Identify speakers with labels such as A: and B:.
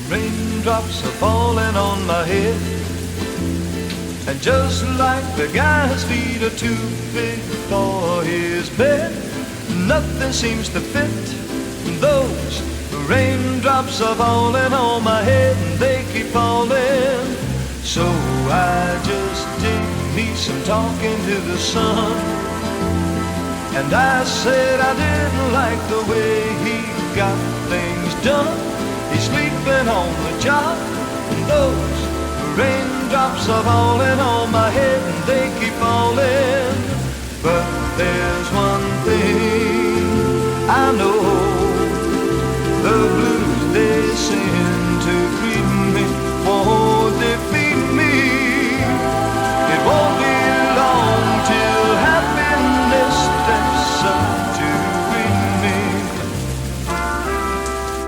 A: Raindrops are falling on my head, and just like the guy's feet are too big for his bed, nothing seems to fit. Those raindrops are falling on my head, and they keep falling. So I just did me some talking to the sun, and I said I didn't like the way he got things done. He's sleeping on the job, and those raindrops are falling on my head, and they keep falling. But there's one